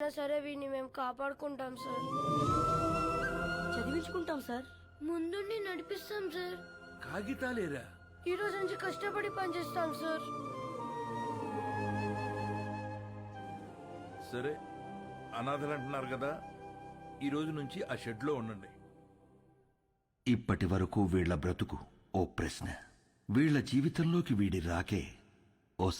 సరే వీడిని మేము కాపాడుకుంటాం సార్. చదివించుకుంటాం సార్. ముందుండి నడిపిస్తాం సార్. కాగితాలేరా? ఈ రోజు నుంచి కష్టపడి పనిచేస్తాం సార్. సరే, అనాథలు అంటున్నారు కదా, ఈ రోజు నుంచి ఆ షెడ్ లో ఉండండి. ఇప్పటి వరకు వీళ్ల బ్రతుకు ఓ ప్రశ్న, వీళ్ల జీవితంలోకి వీడి రాకే ఓ